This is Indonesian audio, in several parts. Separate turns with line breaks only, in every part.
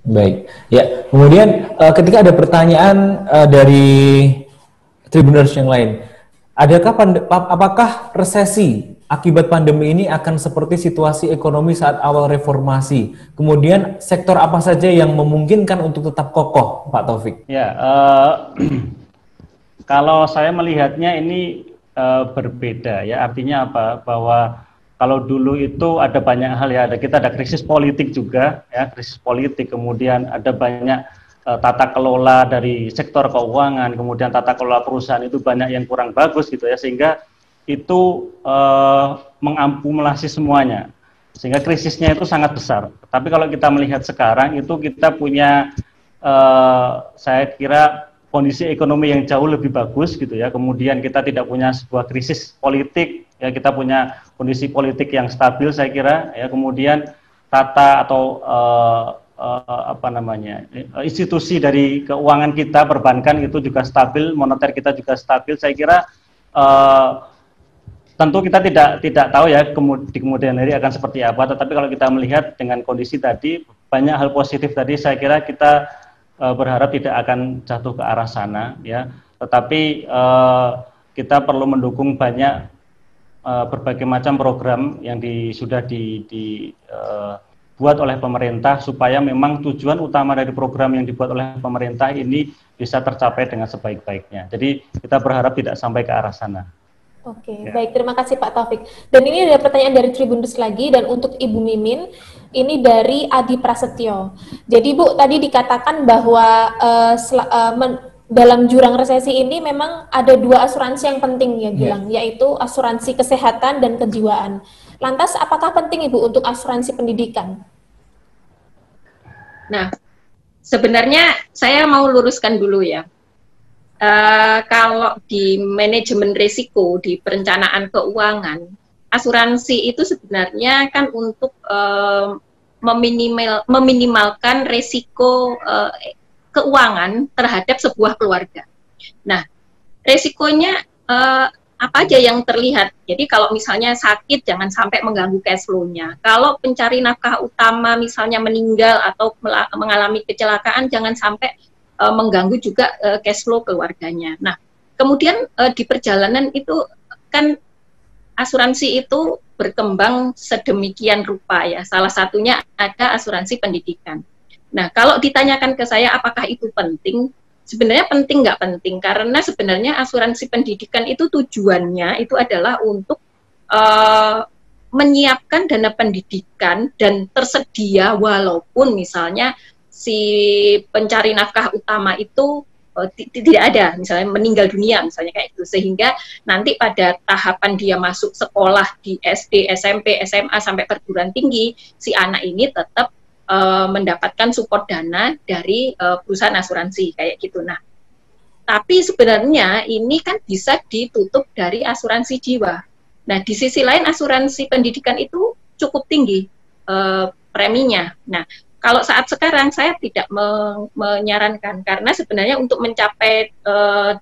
Baik, ya. Kemudian ketika ada pertanyaan dari Tribuners yang lain, apakah resesi akibat pandemi ini akan seperti situasi ekonomi saat awal reformasi? Kemudian sektor apa saja yang memungkinkan untuk tetap kokoh, Pak Taufik?
Ya, kalau saya melihatnya ini berbeda ya. Artinya apa? Bahwa kalau dulu itu ada banyak hal ya, kita ada krisis politik juga ya, krisis politik, kemudian ada banyak tata kelola dari sektor keuangan, kemudian tata kelola perusahaan itu banyak yang kurang bagus gitu ya, sehingga itu mengakumulasi semuanya, sehingga krisisnya itu sangat besar. Tapi kalau kita melihat sekarang itu kita punya saya kira kondisi ekonomi yang jauh lebih bagus gitu ya, kemudian kita tidak punya sebuah krisis politik ya, kita punya kondisi politik yang stabil saya kira ya, kemudian tata atau institusi dari keuangan kita, perbankan itu juga stabil, moneter kita juga stabil. Saya kira tentu kita tidak tahu ya di kemudian hari akan seperti apa, tetapi kalau kita melihat dengan kondisi tadi, banyak hal positif tadi, saya kira kita berharap tidak akan jatuh ke arah sana ya, tetapi kita perlu mendukung banyak berbagai macam program yang sudah dibuat oleh pemerintah, supaya memang tujuan utama dari program yang dibuat oleh pemerintah ini bisa tercapai dengan sebaik-baiknya. Jadi kita berharap tidak sampai ke arah sana.
Oke, baik, terima kasih Pak Taufik. Dan ini ada pertanyaan dari Tribuners lagi, dan untuk Ibu Mimin, ini dari Adi Prasetyo. Jadi Bu, tadi dikatakan bahwa dalam jurang resesi ini memang ada dua asuransi yang penting ya bilang, yaitu asuransi kesehatan dan kejiwaan. Lantas apakah penting Ibu untuk asuransi pendidikan?
Nah, sebenarnya saya mau luruskan dulu ya. Kalau di manajemen risiko, di perencanaan keuangan, asuransi itu sebenarnya kan untuk meminimalkan risiko keuangan terhadap sebuah keluarga. Nah, risikonya apa aja yang terlihat? Jadi kalau misalnya sakit, jangan sampai mengganggu cash flow-nya. Kalau pencari nafkah utama misalnya meninggal atau mengalami kecelakaan, jangan sampai mengganggu juga cash flow keluarganya. Nah, kemudian di perjalanan itu kan asuransi itu berkembang sedemikian rupa ya. Salah satunya ada asuransi pendidikan. Nah, kalau ditanyakan ke saya apakah itu penting, sebenarnya penting nggak penting, karena sebenarnya asuransi pendidikan itu tujuannya itu adalah untuk menyiapkan dana pendidikan dan tersedia walaupun misalnya si pencari nafkah utama itu tidak ada, misalnya meninggal dunia misalnya kayak itu, sehingga nanti pada tahapan dia masuk sekolah di SD, SMP, SMA sampai perguruan tinggi, si anak ini tetap mendapatkan support dana dari perusahaan asuransi kayak gitu. Nah, tapi sebenarnya ini kan bisa ditutup dari asuransi jiwa. Nah, di sisi lain asuransi pendidikan itu cukup tinggi preminya. Nah, kalau saat sekarang saya tidak menyarankan, karena sebenarnya untuk mencapai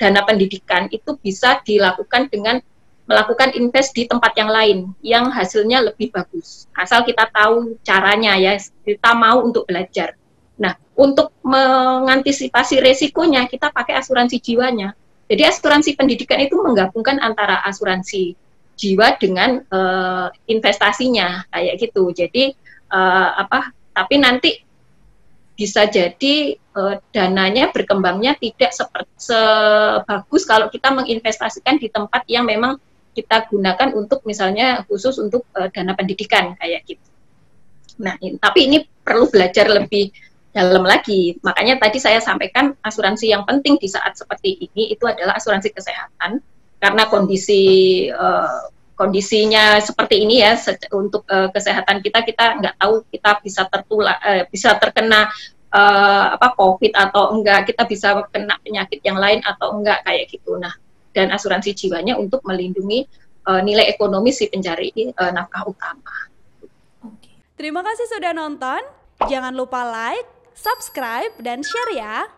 dana pendidikan itu bisa dilakukan dengan melakukan invest di tempat yang lain yang hasilnya lebih bagus. Asal kita tahu caranya ya, kita mau untuk belajar. Nah, untuk mengantisipasi resikonya kita pakai asuransi jiwanya. Jadi asuransi pendidikan itu menggabungkan antara asuransi jiwa dengan investasinya kayak gitu. Jadi tapi nanti bisa jadi dananya berkembangnya tidak sebagus kalau kita menginvestasikan di tempat yang memang kita gunakan untuk misalnya khusus untuk dana pendidikan kayak gitu. Nah, tapi ini perlu belajar lebih dalam lagi. Makanya tadi saya sampaikan asuransi yang penting di saat seperti ini itu adalah asuransi kesehatan, karena kondisinya seperti ini ya, untuk kesehatan kita nggak tahu kita bisa bisa terkena COVID atau enggak, kita bisa kena penyakit yang lain atau enggak kayak gitu. Nah, dan asuransi jiwanya untuk melindungi nilai ekonomi si pencari nafkah utama.
Terima kasih sudah nonton. Jangan lupa like, subscribe, dan share ya.